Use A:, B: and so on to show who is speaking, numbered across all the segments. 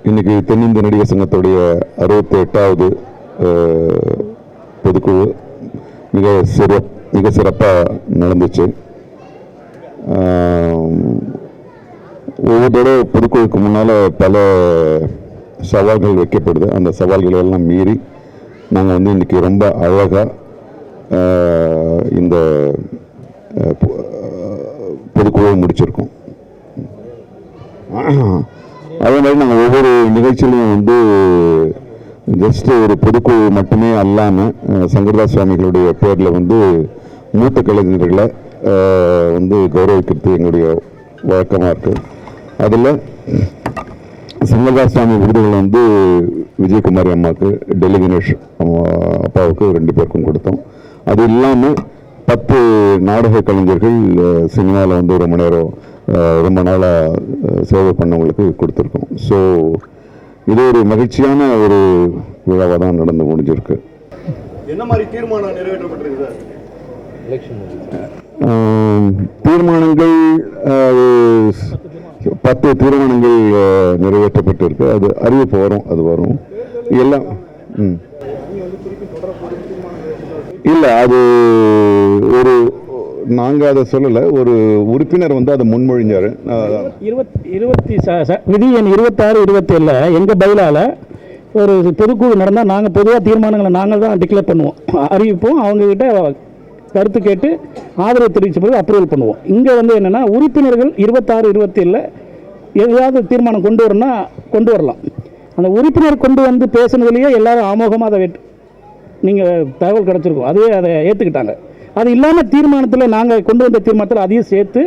A: இன்றைக்கி தென்னிந்திய நடிகர் சங்கத்துடைய 68வது பொதுக்குழு மிக சிறப்பாக நடந்துச்சு. ஒவ்வொரு பொதுக்குழுக்கு முன்னால் பல சவால்கள் வைக்கப்படுது. அந்த சவால்களை எல்லாம் மீறி நாங்கள் வந்து இன்றைக்கி ரொம்ப அழகாக இந்த பொதுக்குழுவை முடிச்சிருக்கோம். அதே மாதிரி நாங்கள் ஒவ்வொரு நிகழ்ச்சியிலையும் வந்து ஜஸ்ட் ஒரு பொதுக்குழு மட்டுமே அல்லாமல் சங்கரதாஸ் சுவாமிகளுடைய பேரில் வந்து மூத்த கலைஞர்களை வந்து கௌரவிக்கிறது எங்களுடைய வழக்கமாக இருக்குது. அதில் சங்கரதாஸ் சுவாமி விருதுகள் வந்து விஜயகுமாரி அம்மாவுக்கு, டெல்லி கணேஷ் அப்பாவுக்கு 2 பேருக்கும் கொடுத்தோம். அது இல்லாமல் 10 நாடக கலைஞர்கள் சினிமாவில் வந்து ரொம்ப நாளாக சேவை பண்ணவங்களுக்கு கொடுத்துருக்கோம். ஸோ இது ஒரு மகிழ்ச்சியான ஒரு விழாவாக தான் நடந்து முடிஞ்சிருக்கு.
B: என்ன மாதிரி தீர்மானம் நிறைவேற்றப்பட்டிருக்கு?
A: தீர்மானங்கள் 10 தீர்மானங்கள் நிறைவேற்றப்பட்டிருக்கு. அது அறிவிப்பு வரும், அது வரும் எல்லாம். இல்லை, அது ஒரு நாங்கள் அதை சொல்லலை, ஒரு உறுப்பினர் வந்து அதை முன்மொழிஞ்சார்.
C: விதி எண் 26, 27 எங்கள் பைலாவில் ஒரு பொதுக்குழு நடந்தால் நாங்கள் பொதுவாக தீர்மானங்களை நாங்கள் தான் டிக்ளேர் பண்ணுவோம், அறிவிப்போம். அவங்கக்கிட்ட கருத்து கேட்டு ஆதரவு தெரிவித்த பிறகு அப்ரூவல் பண்ணுவோம். இங்கே வந்து என்னென்னா உறுப்பினர்கள் 26, 27 எதாவது தீர்மானம் கொண்டு வரணும்னா கொண்டு வரலாம். அந்த உறுப்பினர் கொண்டு வந்து பேசுனதுலேயே எல்லோரும் ஆமோகமாக அதை நீங்கள் தகவல் கிடச்சிருக்கோம், அதுவே அதை ஏற்றுக்கிட்டாங்க. அது இல்லாமல் தீர்மானத்தில் நாங்கள் கொண்டு வந்த தீர்மானத்தில் அதையும் சேர்த்து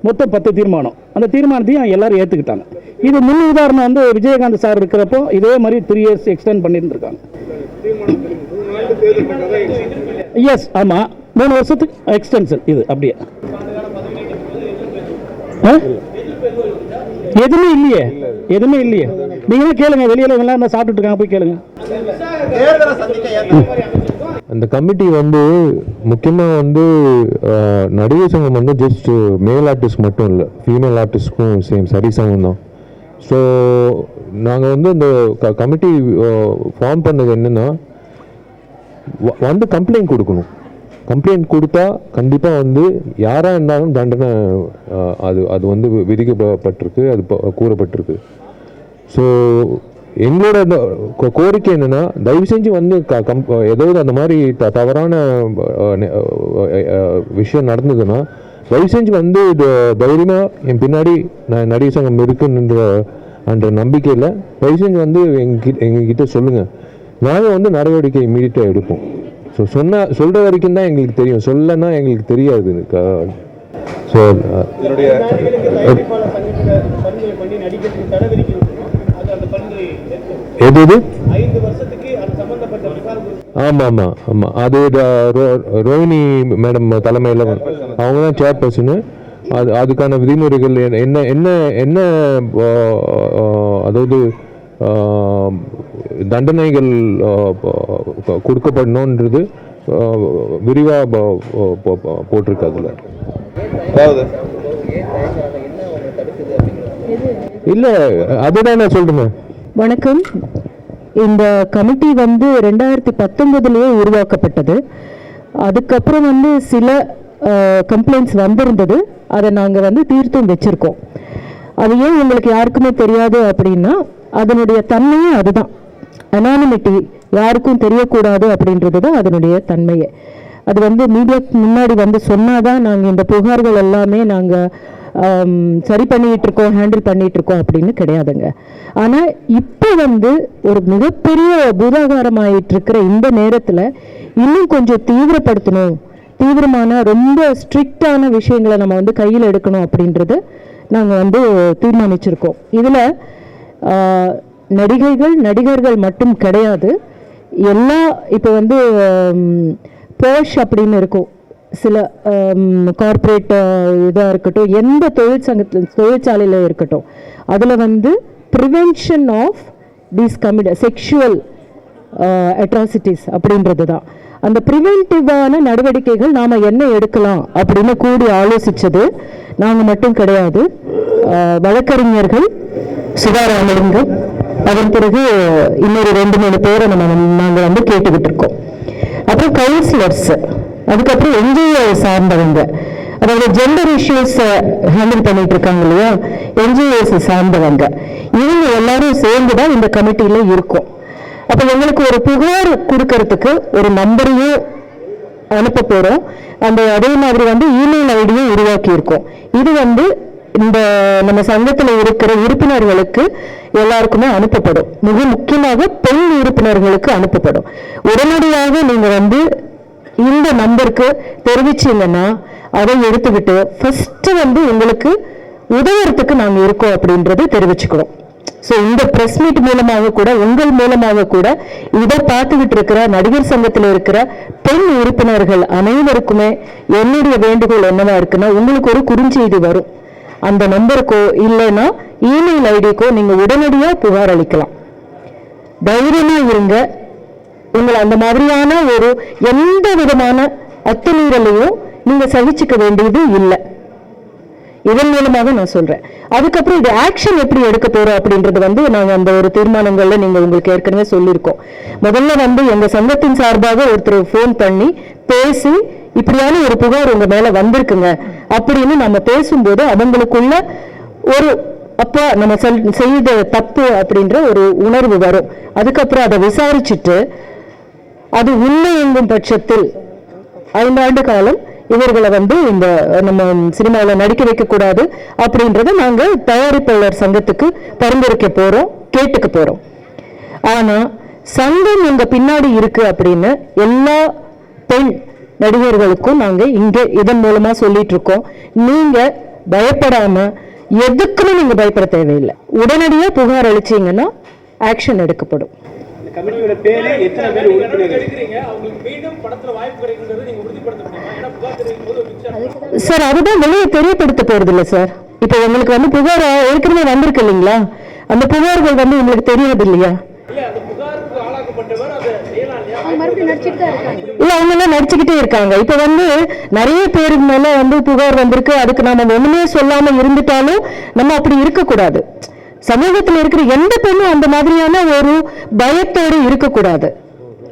C: மொத்தம் 10 தீர்மானம், அந்த தீர்மானத்தையும் எல்லோரும் ஏற்றுக்கிட்டாங்க. இது முன் உதாரணம் வந்து விஜயகாந்த் சார் இருக்கிறப்போ இதே மாதிரி 3 இயர்ஸ் எக்ஸ்டெண்ட் பண்ணியிருந்துருக்காங்க. எஸ், ஆமாம், 3 வருஷத்துக்கு எக்ஸ்டென்ஷன். இது அப்படியே எதுவுமே இல்லையே. நீங்களும் கேளுங்க, வெளியில் எல்லாம் சாப்பிட்டுட்டு இருக்காங்க, போய் கேளுங்க.
D: அந்த கமிட்டி வந்து முக்கியமாக வந்து நடிகர் சங்கம் வந்து ஜஸ்ட் மேல் ஆர்டிஸ்ட் மட்டும் இல்லை, ஃபீமேல் ஆர்டிஸ்ட்க்கும் சேம் சரி சங்கம் தான். ஸோ நாங்கள் வந்து அந்த கமிட்டி ஃபார்ம் பண்ணது என்னென்னா, வந்து கம்ப்ளைண்ட் கொடுக்கணும். கம்ப்ளைண்ட் கொடுத்தா கண்டிப்பாக வந்து யாராக இருந்தாலும் தண்டனை அது வந்து விதிக்கப்பட்டிருக்கு, அது கூறப்பட்டிருக்கு. ஸோ எங்களோட கோரிக்கை என்னென்னா, தயவு செஞ்சு வந்து ஏதாவது அந்த மாதிரி தவறான விஷயம் நடந்ததுன்னா தயவு செஞ்சு வந்து தைரியமாக என் பின்னாடி நான் நடிகர் சங்கம் இருக்குன்ற நம்பிக்கையில் தயவு செஞ்சு வந்து எங்ககிட்ட சொல்லுங்கள். நாங்கள் வந்து நடவடிக்கை இமீடியட்டாக எடுப்போம். ஸோ சொல்கிற வரைக்கும் தான் எங்களுக்கு தெரியும், சொல்லனா எங்களுக்கு தெரியாது. ஸோ எது ஆமாம், அது ரோஹிணி மேடம் தலைமையில் அவங்க தான் சேர்பர்சனு. அதுக்கான விதிமுறைகள் என்ன அதாவது தண்டனைகள் கொடுக்கப்படணுன்றது விரிவாக போட்டிருக்கு அதில். இல்லை, அதுதான் நான் சொல்கிறேன்.
E: வணக்கம். இந்த கமிட்டி வந்து 2019 உருவாக்கப்பட்டது. அதுக்கப்புறம் வந்து சில கம்ப்ளைண்ட்ஸ் வந்திருந்தது, அதை நாங்கள் வந்து தீர்த்தும் வச்சுருக்கோம். அது ஏன் உங்களுக்கு யாருக்குமே தெரியாது அப்படின்னா, அதனுடைய தன்மையே அதுதான். அனானிமிட்டி, யாருக்கும் தெரியக்கூடாது அப்படின்றது தான் அதனுடைய தன்மையே. அது வந்து மீடியாவுக்கு முன்னாடி வந்து சொன்னாதான் நாங்கள் இந்த புகார்கள் எல்லாமே நாங்கள் சரி பண்ணிகிட்ருக்கோம், ஹேண்டில் பண்ணிகிட்ருக்கோம் அப்படின்னு கிடையாதுங்க. ஆனால் இப்போ வந்து ஒரு மிகப்பெரிய பூதாகாரமாயிட்டிருக்கிற இந்த நேரத்தில் இன்னும் கொஞ்சம் தீவிரமான ரொம்ப ஸ்ட்ரிக்டான விஷயங்களை நம்ம வந்து கையில் எடுக்கணும் அப்படின்றது நாங்கள் வந்து தீர்மானிச்சிருக்கோம். இதில் நடிகர்கள் மட்டும் கிடையாது, எல்லா இப்போ வந்து போஷ் அப்படின்னு இருக்கும், சில கார்ப்பரேட் இதாக இருக்கட்டும், எந்த தொழிற்சாலையில் இருக்கட்டும், அதில் வந்து prevention of these sexual atrocities அப்படின்றது தான். அந்த ப்ரிவென்டிவான நடவடிக்கைகள் நாம் என்ன எடுக்கலாம் அப்படின்னு கூடி ஆலோசித்தது நாங்கள் மட்டும் கிடையாது. வழக்கறிஞர்கள் சுதா ராமலிங்கம், அதன் பிறகு இன்னொரு 2-3 பேரை நாங்கள் வந்து கேட்டுக்கிட்டு இருக்கோம். அப்புறம் கவுன்சிலர்ஸ், அதுக்கப்புறம் என்ஜிஓ சார்ந்தவங்க, அதாவது ஜெண்டர் இஷ்யூஸ் ஹேண்டில் பண்ணிட்டு இருக்காங்க இல்லையா, என்ஜிஓஸ் சார்ந்தவங்க, இவங்க எல்லாரும் சேர்ந்துதான் இந்த கமிட்டியில இருக்கும். அப்ப எங்களுக்கு ஒரு புகார் கொடுக்கறதுக்கு ஒரு நம்பரையும் அனுப்ப போறோம். அதே மாதிரி வந்து இமெயில் ஐடியும் உருவாக்கி இருக்கோம். இது வந்து இந்த நம்ம சங்கத்தில் இருக்கிற உறுப்பினர்களுக்கு எல்லாருக்குமே அனுப்பப்படும். மிக முக்கியமாக பெண் உறுப்பினர்களுக்கு அனுப்பப்படும். உடனடியாக நீங்க வந்து இந்த நம்பருக்கு தெரிவிச்சீங்கன்னா அதை எடுத்துக்கிட்டு ஃபர்ஸ்ட் வந்து உங்களுக்கு உதவுறதுக்கு நாங்க இருக்கோம் அப்படின்றது தெரிவிச்சுக்கிறோம். ஸோ இந்த பிரஸ் மீட் மூலமாக கூட, உங்கள் மூலமாக கூட இதை பார்த்துக்கிட்டு இருக்கிற நடிகர் சங்கத்தில் இருக்கிற பெண் உறுப்பினர்கள் அனைவருக்குமே என்னுடைய வேண்டுகோள் என்னவா இருக்குன்னா, உங்களுக்கு ஒரு குறுஞ்செய்தி வரும். அந்த நம்பருக்கோ இல்லைன்னா இமெயில் ஐடிக்கோ நீங்க உடனடியா புகார் அளிக்கலாம். தைரியமா இருங்க. உங்களை அந்த மாதிரியான ஒரு எந்த விதமான அத்துமீறலையும் நீங்க சகிச்சுக்க வேண்டியது இல்லை. இதன் மூலமாக நான் சொல்றேன். அதுக்கப்புறம் இது ஆக்ஷன் எப்படி எடுக்க போறோம் அப்படின்றது வந்து நாங்க அந்த ஒரு தீர்மானங்கள்ல நீங்க உங்களுக்கு ஏற்கனவே சொல்லியிருக்கோம். முதல்ல வந்து எங்க சங்கத்தின் சார்பாக ஒருத்தர் போன் பண்ணி பேசி இப்படியான ஒரு புகார் உங்க மேல வந்திருக்குங்க அப்படின்னு நம்ம பேசும்போது அவங்களுக்குள்ள ஒரு அப்பா நம்ம செய்த தப்பு அப்படின்ற ஒரு உணர்வு வரும். அதுக்கப்புறம் அதை விசாரிச்சுட்டு அது உண்மை எங்கும் பட்சத்தில் 5 ஆண்டு காலம் இவர்களை வந்து இந்த நம்ம சினிமாவில் நடிக்க வைக்க கூடாது அப்படின்றத நாங்க தயாரிப்பாளர் சங்கத்துக்கு பரிந்துரைக்க போறோம், கேட்டுக்க போறோம். ஆனா சங்கம் எங்க பின்னாடி இருக்கு அப்படின்னு எல்லா பெண் நடிகர்களுக்கும் நாங்க இங்க இதன் மூலமா சொல்லிட்டு இருக்கோம். நீங்க பயப்படாம, எதுக்குமே நீங்க பயப்பட தேவையில்லை. உடனடியா புகார் அளிச்சீங்கன்னா ஆக்ஷன் எடுக்கப்படும்.
B: கமிட்டியோட பேரு எத்தனை பேர் உறுப்பினர்கள்?
E: சார் அதுதான் வெளியே தெரியப்படுத்த போறது இல்லை சார். இப்ப உங்களுக்கு வந்து புகார் ஏற்கனவே வந்திருக்கு இல்லைங்களா, அந்த புகார்கள் வந்து உங்களுக்கு தெரியாது இல்லையா? இல்ல அவங்க எல்லாம் நடிச்சுக்கிட்டே இருக்காங்க. இப்ப வந்து நிறைய பேருக்கு மேல வந்து புகார் வந்திருக்கு. அதுக்கு நாம ஒண்ணுமே சொல்லாம இருந்துட்டாலும் நம்ம அப்படி இருக்கக்கூடாது. சமூகத்தில் இருக்கிற எந்த பெண்ணும் அந்த மாதிரியான ஒரு பயத்தோடு இருக்கக்கூடாது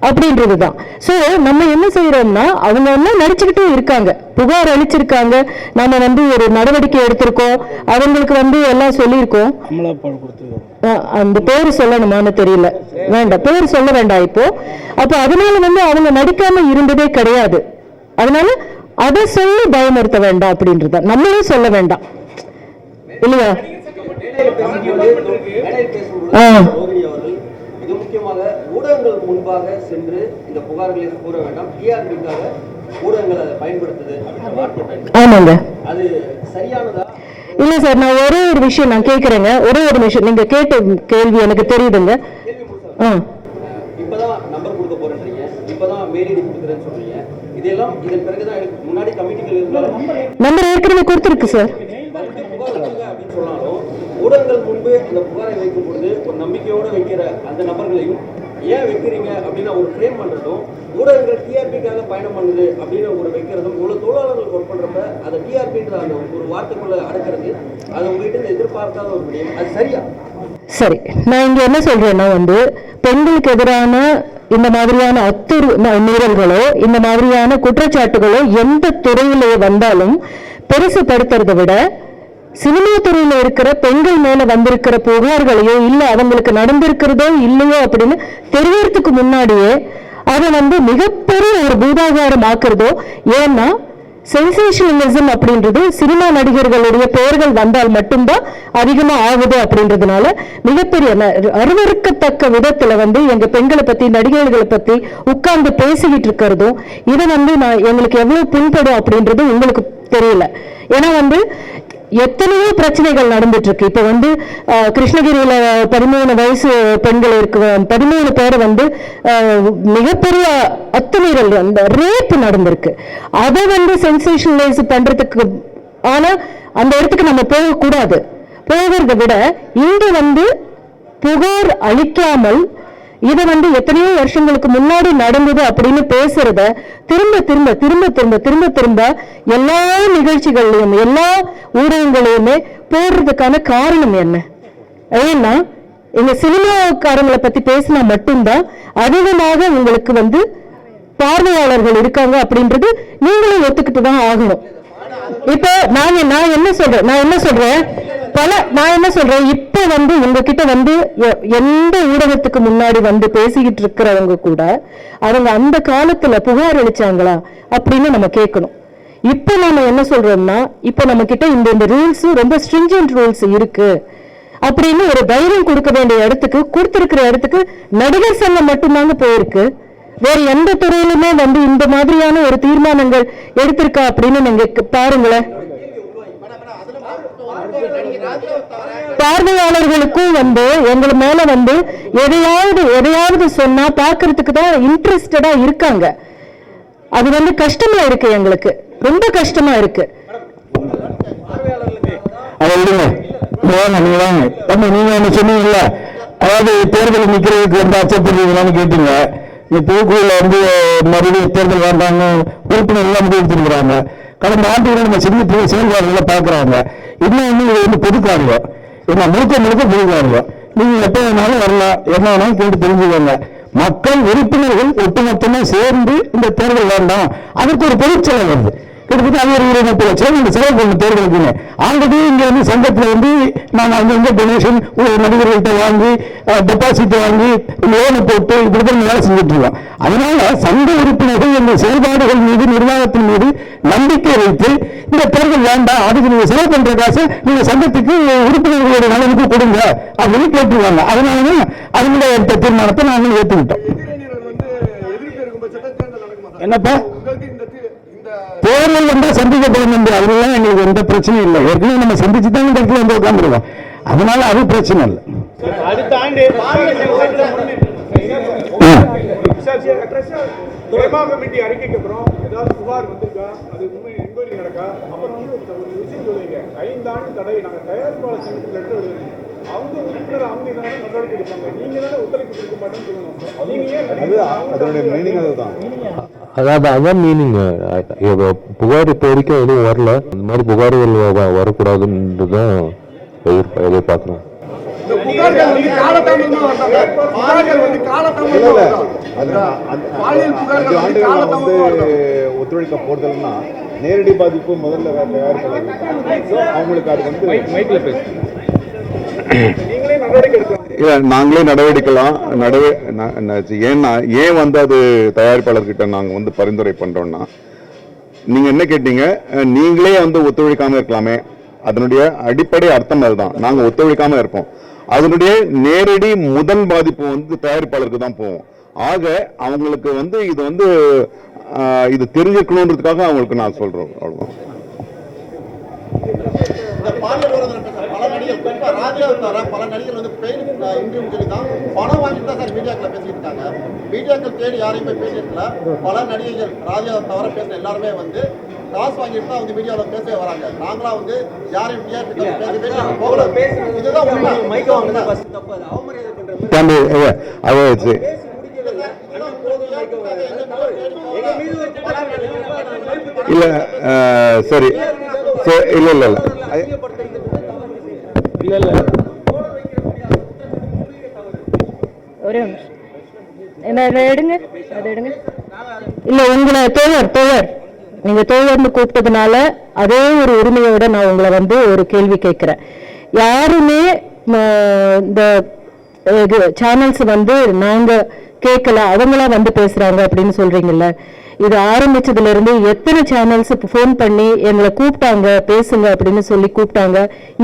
E: அப்படின்றதுதான். சோ நம்ம என்ன செய்யறோம்னா, அவங்க எல்லாம் நடிச்சுக்கிட்டே இருக்காங்க, புகார் அளிச்சிருக்காங்க, நாம வந்து ஒரு நடவடிக்கை எடுத்திருக்கோம், அவங்களுக்கு வந்து எல்லாம் சொல்லியிருக்கோம். அந்த பேரு சொல்லணுமான்னு தெரியல, வேண்டாம் பேர் சொல்ல வேண்டாம் இப்போ. அப்ப அதனால வந்து அவங்க நடிக்காம இருந்ததே கிடையாது. அதனால அதை சொல்லி பயமுறுத்த வேண்டாம் அப்படின்றத நம்மளும் சொல்ல வேண்டாம் இல்லையா?
F: மிக முக்கியமாக ஊடகங்கள் முன்பாக சென்று இந்த புகார்களை கூற வேண்டாம், டிஆர்பிக்காக ஊடகங்கள் அதை பயன்படுத்துது.
E: ஆமாங்க,
F: அது சரியானதா?
E: இல்ல சார், நான் ஒரே ஒரு விஷயம் நான் கேட்கிறேங்க. ஒரே ஒரு விஷயம், நீங்க கேட்ட கேள்வி எனக்கு தெரியுதுங்க.
F: இப்பதான் நம்பர் கொடுக்க போறேன்றீங்க, இப்பதான் மெயில் ஐடி கொடுக்குறேன்னு சொல்றீங்க. இதெல்லாம் இதன் பிறகுதான் முன்னாடி கமிட்டிகள் இருந்தாலும்
E: நம்பர் ஏற்கனவே கொடுத்துருக்கு சார்.
F: அப்படின்னு சொன்னாலும் ஊடகங்கள் முன்பு இந்த புகாரை வைக்கும் பொழுது ஒரு நம்பிக்கையோடு வைக்கிற அந்த நபர்களையும் ஏன் வைக்கிறீங்க அப்படின்னா ஒரு ஃப்ரேம் பண்றதும், ஊடகங்கள் டிஆர்பிக்காக பயணம் பண்ணுது அப்படின்னு ஒரு வைக்கிறதும், இவ்வளவு தொழிலாளர்கள் ஒர்க் பண்றப்ப அதை டிஆர்பின்ற அந்த ஒரு வார்த்தைக்குள்ள அடக்கிறது, அது உங்ககிட்ட எதிர்பார்க்காத ஒரு விடயம். அது சரியா?
E: சரி, நான் இங்க என்ன சொல்றேன்னா வந்து பெண்களுக்கு எதிரான இந்த மாதிரியான மீறல்களோ இந்த மாதிரியான குற்றச்சாட்டுகளோ எந்த துறையிலே வந்தாலும் பெருசுபடுத்துறதை விட சினிமா துறையில இருக்கிற பெண்கள் மேல வந்திருக்கிற புகார்களையோ இல்ல அவங்களுக்கு நடந்திருக்கிறதோ இல்லையோ அப்படின்னு தெரியறதுக்கு முன்னாடியே அதை வந்து மிகப்பெரிய ஒரு பூதாகாரம் ஆக்குறதோ. ஏன்னா சென்சேஷனலிசம் அப்படின்றது சினிமா நடிகர்களுடைய பெயர்கள் வந்தால் மட்டும்தான் அதிகமா ஆகுது அப்படின்றதுனால மிகப்பெரிய அருவருக்கத்தக்க விதத்துல வந்து எங்க பெண்களை பத்தி நடிகர்களை பத்தி உட்கார்ந்து பேசிக்கிட்டு இருக்கிறதும் இதை வந்து நான் எங்களுக்கு எவ்வளவு பின்படும் அப்படின்றது உங்களுக்கு தெரியல. ஏன்னா வந்து எத்தனையோ பிரச்சனைகள் நடந்துட்டு இருக்கு. இப்ப வந்து கிருஷ்ணகிரியில 13 வயசு பெண்கள் இருக்கு, 13 பேரை வந்து மிகப்பெரிய அத்துமீறல் அந்த ரேப் நடந்திருக்கு. அதை வந்து சென்சேஷனலைஸ் பண்றதுக்கு, ஆனா அந்த இடத்துக்கு நம்ம போகக்கூடாது. போகிறத விட இங்க வந்து புகார் அளிக்காமல் இதை வந்து எத்தனையோ வருஷங்களுக்கு முன்னாடி நடந்தது அப்படின்னு பேசுறத திரும்ப திரும்ப திரும்ப திரும்ப திரும்ப திரும்ப எல்லா நிகழ்ச்சிகள்லயும் எல்லா ஊடகங்களையுமே போடுறதுக்கான காரணம் என்ன? ஏன்னா எங்க சினிமாக்காரங்களை பத்தி பேசினா மட்டும்தான் அதிகமாக உங்களுக்கு வந்து பார்வையாளர்கள் இருக்காங்க அப்படின்றது நீங்களும் ஒத்துக்கிட்டு தான் ஆகணும். இப்போ நான் என்ன சொல்றேன் இப்ப வந்து உங்ககிட்ட வந்து எந்த ஊடகத்துக்கு முன்னாடி வந்து பேசிக்கிட்டு இருக்கிறவங்க கூட அவங்க அந்த காலத்துல புகார் அளிச்சாங்களா அப்படின்னு நம்ம கேட்கணும். இப்ப நாம என்ன சொல்றோம்னா, இப்ப நம்ம கிட்ட இந்த ரூல்ஸ் ரொம்ப ஸ்ட்ரிஞ்சன்ட் ரூல்ஸ் இருக்கு அப்படின்னு ஒரு தைரியம் கொடுக்க வேண்டிய இடத்துக்கு கொடுத்திருக்கிற இடத்துக்கு நடிகர் சங்கம் மட்டும்தாங்க போயிருக்கு. வேற எந்த துறையிலுமே வந்து இந்த மாதிரியான ஒரு தீர்மானங்கள் எடுத்திருக்கா அப்படின்னு நீங்க பாருங்களேன். பார்வையாளர்களுக்கும் வந்து எங்களை மேல வந்து எதையாவது சொன்னா பாக்குறதுக்கு தான் இன்ட்ரெஸ்டடா இருக்காங்க. அது வந்து கஷ்டமா இருக்கு, எங்களுக்கு ரொம்ப கஷ்டமா இருக்கு.
C: நீங்க என்ன சொன்னீங்கல்ல, அதாவது தேர்தல் நிக்கிறதுக்கு வந்து அச்சப்படுறீங்களான்னு கேட்டீங்க. தூக்குல வந்து மறுபடியும் தேர்தல் வேண்டாங்க உறுப்பினர் எல்லாம் முடிவெடுத்திருக்கிறாங்க. கடந்த ஆண்டுகளை நம்ம சிறிய செயல்பாடுகளை பார்க்குறாங்க. இன்னும் இது வந்து பொது காரியம், முழுக்க பொது காரியம். நீங்க எப்ப வேணாலும் வரலாம், என்ன வேணாலும் கேட்டு தெரிஞ்சுக்கோங்க. மக்கள் உறுப்பினர்கள் ஒட்டுமொத்தமா சேர்ந்து இந்த தேர்தல் வேண்டாம், அதுக்கு ஒரு பொதுச்செலவு வருது. கிட்டத்தட்ட அது ஒரு 20-30 லட்சம் இந்த செலவு பண்ண தேர்தலுக்குங்க. ஆல்ரெடி இங்க வந்து சங்கத்துல வந்து நான் அங்க டொனேஷன் நடிகர்கள்ட்ட வாங்கி டெபாசிட் வாங்கி லோனை போட்டு இப்படிதான் வேலை செஞ்சுட்டு இருக்கோம். அதனால சங்க உறுப்பினர்கள் இந்த செயல்பாடுகள் மீது நிர்வாகத்தின் மீது நம்பிக்கை வைத்து இந்த தேர்தல் வேண்டாம், அதுக்கு நீங்க செலவு பண்ற காசு நீங்க சங்கத்துக்கு உறுப்பினர்களுடைய நலனுக்கு கொடுங்க அப்படின்னு கேட்டுருவாங்க. அதனாலதான் அதனுடைய தீர்மானத்தை நாங்கள் ஏற்றுக்கிட்டோம். என்னப்பா தேர்தல் வந்து சந்திக்கப்படும் என்று அதெல்லாம் எங்களுக்கு எந்த பிரச்சனையும் இல்லை. ஏற்கனவே நம்ம சந்திச்சு தான் இந்த இடத்துல வந்து உட்காந்துருக்கோம். அதனால அது பிரச்சனை இல்லை.
B: அடுத்த ஆண்டு கமிட்டி அறிக்கைக்கு அப்புறம் ஏதாவது புகார் வந்திருக்கா, அது உண்மை என்கொயரி நடக்கா? அப்புறம் வந்து ஒரு விஷயம் சொல்லுவீங்க, 5 ஆண்டு தடை நாங்கள் தயாரிப்பாளர் சங்கத்தில் லெட்டர் எழுதுறீங்க, அவங்க உறுப்பினர் அவங்க இதனால நடவடிக்கை எடுப்பாங்க, நீங்க தானே ஒத்துழைப்பு கொடுக்க மாட்டேன்னு சொல்லணும். நீங்க ஏன் அதனுடைய மீனிங் அதுதான்.
D: அதான் மீனிங். புகார் இப்போ வரைக்கும் எதுவும் வரல. இந்த மாதிரி புகார்கள் வரக்கூடாதுன்றதுதான் எதிர்பார்க்குறோம்.
A: ஒத்துழைக்க போறதுன்னா நேரடி பாதிப்பு முதல்ல அவங்களுக்கு அது வந்து நாங்களே நடவடிக்கலாம். ஏன் வந்து அது தயாரிப்பாளர்கிட்ட நாங்கள் வந்து பரிந்துரை பண்றோம்னா, நீங்க என்ன கேட்டீங்க, நீங்களே வந்து ஒத்துழைக்காம இருக்கலாமே, அதனுடைய அடிப்படை அர்த்தம் அதுதான். நாங்க ஒத்துழைக்காம இருப்போம். அதனுடைய நேரடி முதல் பாதிப்பு வந்து தயாரிப்பாளருக்கு தான் போகும். ஆக அவங்களுக்கு வந்து இது வந்து இது தெரிஞ்சுக்கணுன்றதுக்காக அவங்களுக்கு நான் சொல்றோம். அவ்வளவுதான்.
G: பல நடிகர் குறிப்பா ராஜாவை தவிர பல நடிகர் வந்து இன்டர்வியூ சொல்லி தான் பணம் வாங்கிட்டு தான் சார் மீடியாக்களை பேசிட்டு இருக்காங்க. மீடியாக்கள் தேடி யாரையும் போய் பேசிட்டு பல நடிகர்கள் ராஜாவை தவிர பேசுற எல்லாருமே வந்து காசு வாங்கிட்டு தான் அவங்க மீடியாவில் பேசவே வராங்க. நாங்களாம் வந்து யாரையும் இதுதான் உண்மை. மைக்க வாங்கினா தப்பு, அது அவமரியாதை பண்ற
A: இல்ல. சரி, இல்ல இல்ல இல்ல
E: ஒரே எடுங்க, அதை எடுங்க. இல்ல உங்களை தோழர் நீங்க தோழர்னு கூப்பிட்டதுனால அதே ஒரு உரிமையோட நான் உங்களை வந்து ஒரு கேள்வி கேட்கிறேன். யாருமே இந்த சேனல்ஸ் வந்து நாங்க கேட்கல, அவங்களா வந்து பேசுறாங்க அப்படின்னு சொல்றீங்கல்ல. இது ஆரம்பிச்சதுல இருந்து எத்தனை சேனல்ஸ் போன் பண்ணி எங்களை கூப்பிட்டாங்க, பேசுங்க அப்படின்னு சொல்லி கூப்பிட்டாங்க,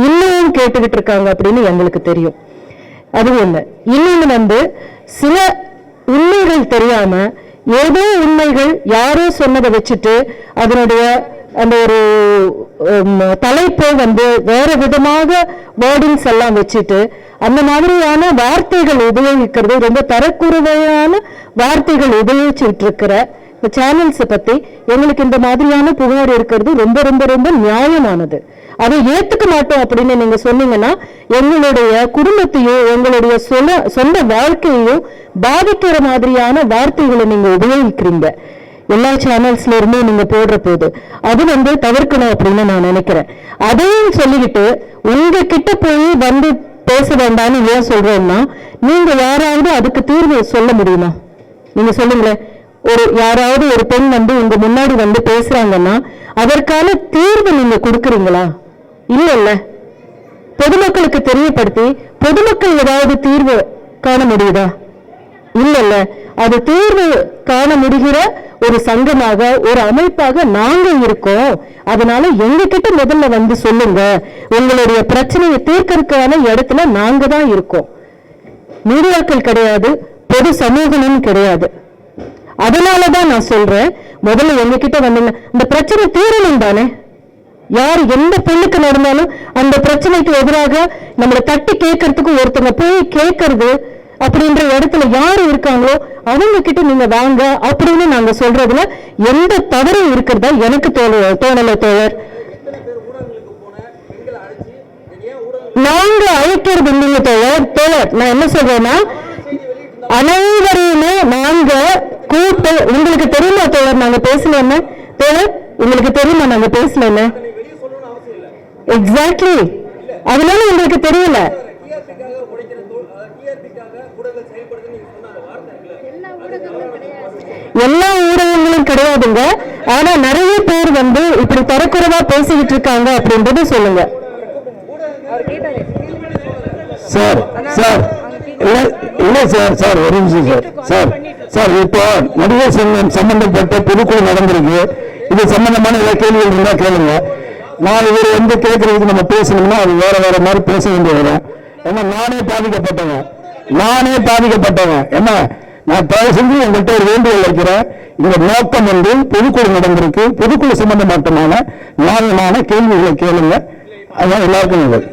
E: இன்னும் கேட்டுக்கிட்டு இருக்காங்க அப்படின்னு எங்களுக்கு தெரியும். அது ஒண்ணு. இன்னொன்னு வந்து சில உண்மைகள் தெரியாம ஏதோ உண்மைகள் யாரோ சொன்னதை வச்சுட்டு அதனுடைய அந்த ஒரு தலைப்பை வந்து வேற விதமாக வேர்டிங்ஸ் எல்லாம் வச்சுட்டு அந்த மாதிரியான வார்த்தைகள் உபயோகிக்கிறது, ரொம்ப தரக்குறைவான வார்த்தைகள் உபயோகிச்சுட்டு இருக்கிற இந்த சேனல்ஸை பத்தி எங்களுக்கு இந்த மாதிரியான புகார் இருக்கிறது ரொம்ப ரொம்ப ரொம்ப நியாயமானது. அதை ஏத்துக்க மாட்டோம் அப்படின்னு நீங்க சொன்னீங்கன்னா எங்களுடைய குடும்பத்தையும் எங்களுடைய சொந்த வாழ்க்கையையும் பாதிக்கிற மாதிரியான வார்த்தைகளை நீங்க உபயோகிக்கிறீங்க எல்லா சேனல்ஸ்ல இருந்தும் நீங்க போடுற போது. அது வந்து தவிர்க்கணும் அப்படின்னு நான் நினைக்கிறேன். அதையும் சொல்லிக்கிட்டு உங்க கிட்ட போய் வந்து பேச வேண்டாம்னு ஏன் சொல்றேன்னா, நீங்க யாராவது அதுக்கு தீர்வு சொல்ல முடியுமா? நீங்க சொல்லுங்களேன். யாராவது ஒரு பெண் வந்து உங்க முன்னாடி வந்து பேசுறாங்கன்னா அதற்கான தீர்வு நீங்க கொடுக்குறீங்களா? இல்ல. பொதுமக்களுக்கு தெரியப்படுத்தி பொதுமக்கள் ஏதாவது தீர்வு காண முடியுதா? இல்ல. அது தீர்வு காண முடிகிற ஒரு சங்கமாக, ஒரு அமைப்பாக நாங்க இருக்கோம். அதனால எங்க கிட்ட முதல்ல வந்து சொல்லுங்க. உங்களுடைய பிரச்சனையை தீர்க்கறதுக்கான இடத்துல நாங்க தான் இருக்கோம். மீடியாக்கள் கிடையாது, பொது சமூகமும் கிடையாது. அதனாலதான் நான் சொல்றேன், முதல்ல எங்க கிட்ட வந்தீங்க. இந்த பிரச்சனை தீரணும் தானே. யார் எந்த பெண்ணுக்கு நடந்தாலும் அந்த பிரச்சனைக்கு எதிராக நம்மளை தட்டி கேட்கறதுக்கு ஒருத்தங்க போய் கேட்கறது அப்படின்ற இடத்துல யாரு இருக்காங்களோ அவங்க கிட்ட நீங்க வாங்க அப்படின்னு நாங்க சொல்றதுல எந்த தவறும் இருக்கிறதா எனக்கு தோணல தோழர். நாங்க அழைக்கிறது இல்லைங்க தோழர். நான் என்ன சொல்றேன்னா, அனைவரையுமே நாங்க கூட்டு, உங்களுக்கு தெரியுமா தோழர் நாங்க பேசலன்னு? தோழர் உங்களுக்கு தெரியுமா நாங்க பேசலன்னு? எக்ஸாக்ட்லி, அதனால உங்களுக்கு தெரியல. எல்லா ஊடகங்களும் கிடையாதுங்க. ஆனா நிறைய பேர் வந்து இப்படி தரக்குறைவா பேசிக்கிட்டு இருக்காங்க அப்படின்றது சொல்லுங்க.
C: சார் சார் இல்லை சார் ஒரு நிமிஷம் சார் இப்போ நடிகர் சங்கம் சம்பந்தப்பட்ட பொதுக்குழு நடந்திருக்கு. இது சம்பந்தமான ஏதாவது கேள்விகள் இருந்தா கேளுங்க. நான் இவர் வந்து கேட்கறதுக்கு நம்ம பேசணும்னா அது வேற மாதிரி பேச வேண்டிய வரும். ஏன்னா நானே பாதிக்கப்பட்டவன். என்ன, நான் தயவு செஞ்சு உங்கள்கிட்ட ஒரு வேண்டுகோள் வைக்கிறேன். இந்த நோக்கம் வந்து பொதுக்குழு நடந்திருக்கு. பொதுக்குழு சம்பந்தமான நியாயமான கேள்விகளை கேளுங்க. அதான் எல்லாருக்கும் நல்லது.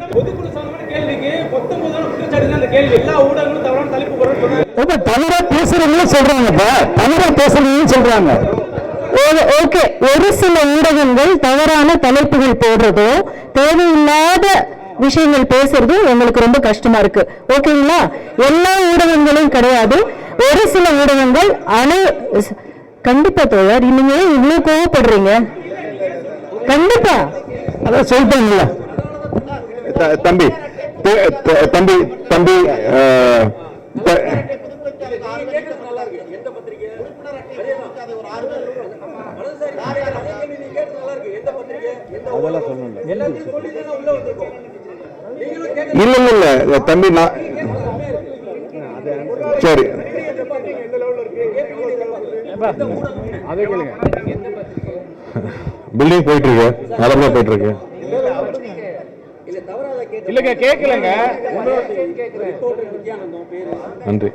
C: தவறா பேசுறவங்களும் சொல்றாங்க. ஓகே, ஒரு சில ஊடகங்கள் தவறான தலைப்புகள் போடுறதோ தேவையில்லாத விஷயங்கள் பேசுறது எங்களுக்கு ரொம்ப கஷ்டமா இருக்கு. ஓகேங்களா? எல்லா ஊடகங்களும் கிடையாது, ஒரு சில ஊடகங்கள். கண்டிப்பா தோழர், இனிமே இவ்வளவு கோவப்படுறீங்க? கண்டிப்பா அதான் சொல்லிட்டாங்கல்ல
A: தம்பி தம்பி தம்பி இல்ல தம்பி, நான் சரி பில்டிங் போயிட்டு இருக்கு, நல்லபடியா போயிட்டு இருக்கு.
B: இல்லங்க கேட்கலங்க.
A: நன்றி.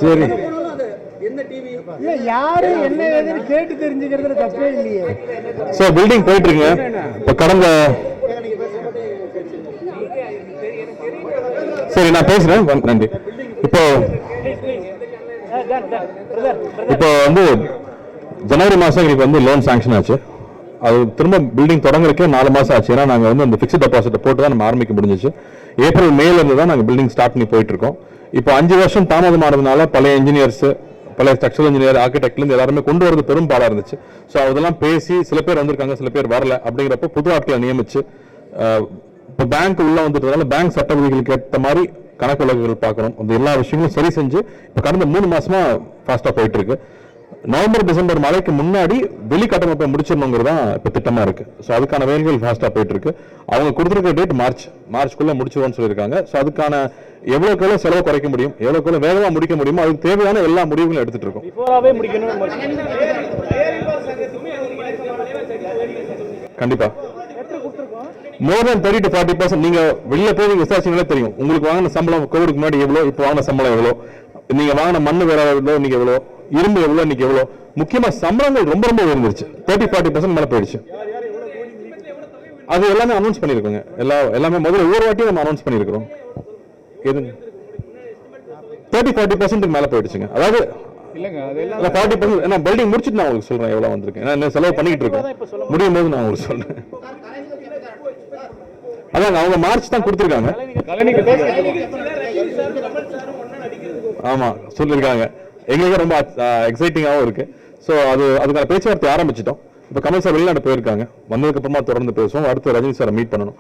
A: சரி,
B: யாரு என்ன ஏதுன்னு கேட்டு தெரிஞ்சுக்கிறதுல தப்பே இல்லையே.
A: சார் பில்டிங் போயிட்டு இருக்குங்க. இப்ப கடந்த சரி நான் பேசுறேன். நன்றி. இப்போ வந்து ஜனவரி மாதம் எங்களுக்கு வந்து லோன் சாங்ஷன் ஆச்சு. அது திரும்ப பில்டிங் தொடங்குறதுக்கே 4 மாதம் ஆச்சு. ஏன்னா நாங்கள் வந்து அந்த ஃபிக்ஸ்ட் டெபாசிட்டை போட்டு தான் நம்ம ஆரம்பிக்க முடிஞ்சிச்சு. ஏப்ரல் மேல இருந்து தான் நாங்கள் பில்டிங் ஸ்டார்ட் பண்ணி போயிட்டு இருக்கோம். இப்போ 5 வருஷம் தாமதமானதுனால பழைய இன்ஜினியர்ஸ், பழைய ஸ்ட்ரக்சரல் இன்ஜினியர், ஆர்கிடெக்ட்லேருந்து எல்லாருமே கொண்டு வரது பெரும்பாலாக இருந்துச்சு. ஸோ அதெல்லாம் பேசி சில பேர் வந்திருக்காங்க, சில பேர் வரல. அப்படிங்கிறப்ப புது ஆட்களை நியமிச்சு இப்போ பேங்க் உள்ள வந்துட்டதுனால பேங்க் சட்ட விதிகளுக்கு ஏற்ற மாதிரி கணக்கு வழக்குகள் பார்க்கணும். அந்த எல்லா விஷயங்களும் சரி செஞ்சு இப்போ கடந்த 3 மாசமா ஃபாஸ்ட்டாக போயிட்டு இருக்கு. நவம்பர் டிசம்பர் மழைக்கு முன்னாடி வெளி கட்டமைப்பை முடிச்சிடணுங்கிறது தான் இப்போ திட்டமாக இருக்கு. ஸோ அதுக்கான வேலைகள் ஃபாஸ்ட்டாக போயிட்டு இருக்கு. அவங்க கொடுத்துருக்க டேட் மார்ச்க்குள்ள முடிச்சிடுவோம்னு சொல்லியிருக்காங்க. ஸோ அதுக்கான எவ்வளோக்கு செலவு குறைக்க முடியும், எவ்வளோக்கு வேகமாக முடிக்க முடியுமோ அதுக்கு தேவையான எல்லா முடிவுகளும் எடுத்துட்டு இருக்கோம். கண்டிப்பா மோர் தென் 30 to 40%. நீங்க வெளியில போய் நீங்க விசாரிச்சீங்களே தெரியும். உங்களுக்கு வாங்கின சம்பளம் கோவிடுக்கு முன்னாடி எவ்வளோ, இப்போ வாங்கின சம்பளம் எவ்வளோ, நீங்க வாங்கின மண்ணு வேற எவ்வளோ, இன்னைக்கு எவ்வளோ, இரும்பு எவ்வளோ, இன்னைக்கு எவ்வளோ. முக்கியமா சம்பளங்கள் ரொம்ப உயர்ந்துருச்சு. 30-40% மேல போயிடுச்சு. அது எல்லாமே அனௌன்ஸ் பண்ணிருக்கோங்க. எல்லாமே முதல்ல ஒவ்வொரு வாட்டியும் நம்ம அனௌன்ஸ் பண்ணிருக்கிறோம். எதுங்க 30-40% மேல போயிடுச்சுங்க. அதாவது 40%. நான் பில்டிங் முடிச்சுட்டு நான் உங்களுக்கு சொல்றேன் எவ்வளவு வந்திருக்கு. நான் செலவு பண்ணிட்டு இருக்கேன், முடியும் போது நான் உங்களுக்கு சொல்றேன். அதாங்க அவங்க மார்ச் தான் கொடுத்துருக்காங்க. ஆமா சொல்லிருக்காங்க.
H: எங்களுக்கு ரொம்ப எக்ஸைட்டிங்காகவும் இருக்கு. ஸோ அதுக்கான பேச்சுவார்த்தை ஆரம்பிச்சிட்டோம். இப்போ கமல் சார் வெளிநாடு போயிருக்காங்க, வந்ததுக்கு அப்புறமா தொடர்ந்து பேசுவோம். அடுத்து ரஜினி சாரை மீட் பண்ணணும்,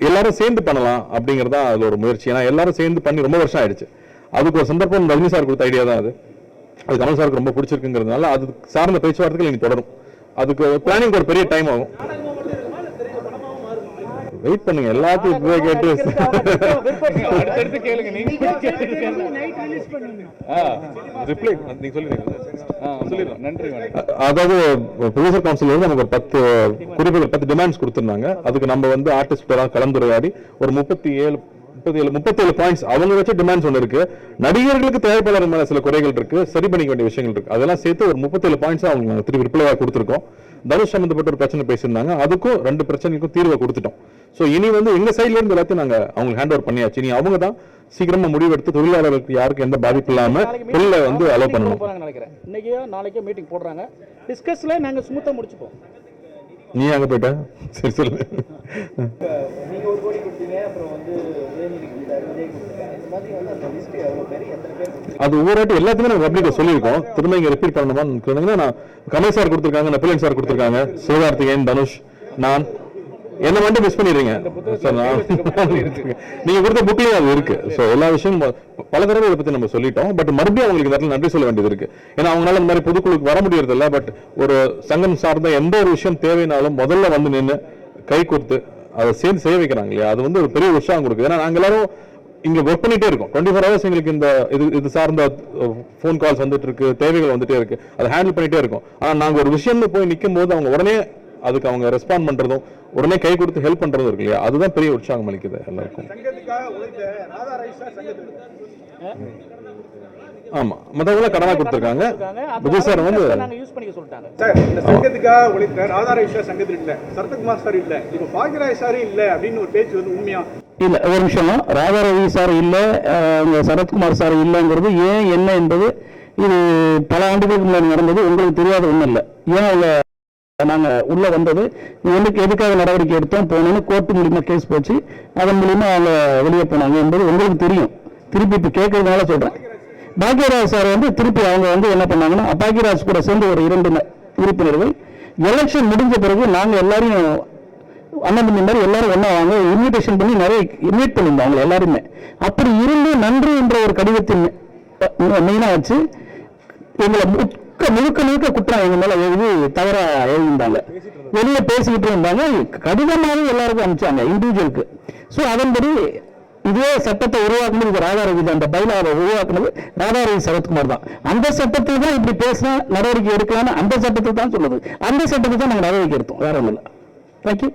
H: எல்லாரும் சேர்ந்து பண்ணலாம் அப்படிங்கிறது தான் அது ஒரு முயற்சி. ஏன்னா எல்லாரும் சேர்ந்து பண்ணி ரொம்ப வருஷம் ஆயிடுச்சு. அதுக்கு ஒரு சந்தர்ப்பம் ரஜினி சார் கொடுத்த ஐடியா தான் அது கமல் சாருக்கு ரொம்ப பிடிச்சிருக்குங்கிறதுனால அது சார்ந்த பேச்சுவார்த்தைகள் இனி தொடரும். அதுக்கு பிளானிங் ஒரு பெரிய டைம் ஆகும். வெயிட் பண்ணுங்க, எல்லாத்தையும் இப்பவே கேட்டு கேளுங்க. ரிப்ளை நீங்க சொல்லிடுங்க. நன்றி. அதாவது ப்ரொடியூசர் கவுன்சில் வந்து நமக்கு ஒரு 10 குறிப்புகள் 10 டிமாண்ட்ஸ் கொடுத்திருந்தாங்க. அதுக்கு நம்ம வந்து ஆர்டிஸ்ட் கலந்துரையாடி ஒரு 37 பாயிண்ட்ஸ் அவங்க வச்ச டிமாண்ட்ஸ் ஒன்று இருக்கு. நடிகர்களுக்கு தயாரிப்பாளர் மேல சில குறைகள் இருக்கு, சரி பண்ணிக்க வேண்டிய விஷயங்கள் இருக்கு. அதெல்லாம் சேர்த்து ஒரு 37 பாயிண்ட்ஸ் அவங்க நாங்கள் திருப்பி ரிப்ளைவா கொடுத்துருக்கோம். தனுஷ் சம்பந்தப்பட்ட ஒரு பிரச்சனை பேசியிருந்தாங்க, அதுக்கும் 2 பிரச்சனைக்கும் தீர்வை கொடுத்துட்டோம். ஸோ இனி வந்து எங்க சைட்ல இருந்து எல்லாத்தையும் நாங்க அவங்களுக்கு ஹேண்ட் ஓவர் பண்ணியாச்சு. இனி அவங்க தான் சீக்கிரமா முடிவெடுத்து தொழிலாளர்களுக்கு யாருக்கும் எந்த பாதிப்பு இல்லாம தொழிலை வந்து அலோவ் பண்ணணும்.
C: நினைக்கிறேன் இன்னைக்கோ நாளைக்கோ மீட்டிங் போடுறாங்க, டிஸ்கஸ்ல நாங்க ஸ்மூத்தா முடிச்சுப்போம்.
H: நீ அங்க போயிட்ட சரி சொல்லு.
F: நீங்க 1 கோடி கொடுத்தீங்க, அப்புறம் வந்து உதயநிதி கொடுத்தாரு, விஜய் கொடுத்தாரு. இந்த மாதிரி வந்து அந்த லிஸ்ட் எவ்வளவு பேர் எத்தனை பேர்
H: அது ஒவ்வொரு எல்லாத்தையுமே நம்ம பப்ளிக்க சொல்லியிருக்கோம். திரும்ப இங்க ரிப்பீட் பண்ணணுமா? நான் கமல் சார் கொடுத்துருக்காங்க, நப்பிலன் சார் கொடுத்துருக்காங்க, சிவகார்த்திகேயன், தனுஷ், நான் என்ன மட்டும் மிஸ் பண்ணிடுறீங்க. நீங்க கொடுத்த புக்லயும் அது இருக்கு. ஸோ எல்லா விஷயமும் பல தடவை இதை பத்தி நம்ம சொல்லிட்டோம். பட் மறுபடியும் அவங்களுக்கு இடத்துல நன்றி சொல்ல வேண்டியது இருக்கு. ஏன்னா அவங்களால இந்த மாதிரி பொதுக்குழுக்கு வர முடியறது இல்லை. பட் ஒரு சங்கம் சார்ந்த எந்த ஒரு விஷயம் தேவைனாலும் முதல்ல வந்து நின்று கை கொடுத்து அதை சேர்ந்து செய்ய வைக்கிறாங்க இல்லையா, அது வந்து ஒரு பெரிய உற்சாகம் கொடுக்குது. ஏன்னா நாங்க எல்லாரும் இங்க ஒர்க் பண்ணிட்டே இருக்கோம். 24 hours எங்களுக்கு இந்த இது சார்ந்த ஃபோன் கால்ஸ் வந்துட்டு இருக்கு, தேவைகள் வந்துட்டே இருக்கு, அதை ஹேண்டில் பண்ணிட்டே இருக்கோம். ஆனா நாங்க ஒரு விஷயம் போய் நிற்கும் போது அவங்க உடனே அதுக்கு அவங்க ரெஸ்பாண்ட் பண்றதும் உடனே கை கொடுத்து ஹெல்ப் பண்றதும் இருக்கு இல்லையா, அதுதான் பெரிய உற்சாகம் அளிக்குது எல்லாருக்கும். ஆமா, மற்றவங்க கடனா கொடுத்துருக்காங்க. விஜய் சார் வந்து
C: யூஸ் பண்ணிக்க சொல்லிட்டாங்க.
B: சார் இந்த சங்கத்துக்காக உழைத்த ராதா ஈஸ்வர் சங்கத்தில் இல்ல, சரத்குமார் சார் இல்ல, இப்ப பாக்யராஜ் சார் இல்ல அப்படின்னு ஒரு பேச்சு வந்து உண்மையா?
C: இல்ல, ஒரு நிமிஷம். ராதா ரவி சார் இல்ல, சரத்குமார் சார் இல்லைங்கிறது ஏன் என்ன என்பது இது பல ஆண்டுகளுக்கு முன்னாடி நடந்தது. உங்களுக்கு தெரியாத ஒண்ணும் இல்லை. ஏன் அவங்க நாங்க உள்ள வந்தது எதுக்காக நடவடிக்கை எடுத்தோம் போனோம்னு கோர்ட்டு மூலியமா கேஸ் போச்சு, அதன் மூலியமா அவங்க வெளியே போனாங்க என்பது உங்களுக்கு தெரியும். திருப்பி இப்ப கேட்கறதுனால சொல்றேன். பாக்யராஜ் சார் வந்து திருப்பி அவங்க வந்து என்ன பண்ணாங்கன்னா, பாக்யராஜ் கூட சேர்ந்து ஒரு 2 உறுப்பினர்கள் எலெக்ஷன் முடிஞ்ச பிறகு நாங்க எல்லாரையும் அண்ணன் மாதிரி எல்லாரும் ஒன்னா வாங்க இன்விடேஷன் பண்ணி நிறைய இன்வைட் பண்ணியிருந்தோம் அவங்க எல்லாருமே. அப்படி இருந்து நன்றி என்ற ஒரு கடிதத்தின் மெயினா வச்சு எங்களை முழுக்க குற்றம் எங்க மேல எழுதி தவறா எழுதியிருந்தாங்க. வெளியே பேசிக்கிட்டு இருந்தாங்க, கடிதமாகவும் எல்லாருக்கும் அனுப்பிச்சாங்க இண்டிவிஜுவலுக்கு. ஸோ அதன்படி இதே சட்டத்தை உருவாக்குனது ராதாரவி தான். அந்த பைலாவை உருவாக்குனது ராதாரவி சரத்குமார் தான். அந்த சட்டத்தில் தான் இப்படி பேசினா நடவடிக்கை எடுக்கலாம்னு அந்த சட்டத்தை தான் சொல்லுது. அந்த சட்டத்தை தான் நாங்கள் நடவடிக்கை எடுத்தோம், வேற ஒன்றும் இல்லை. தேங்க்யூ.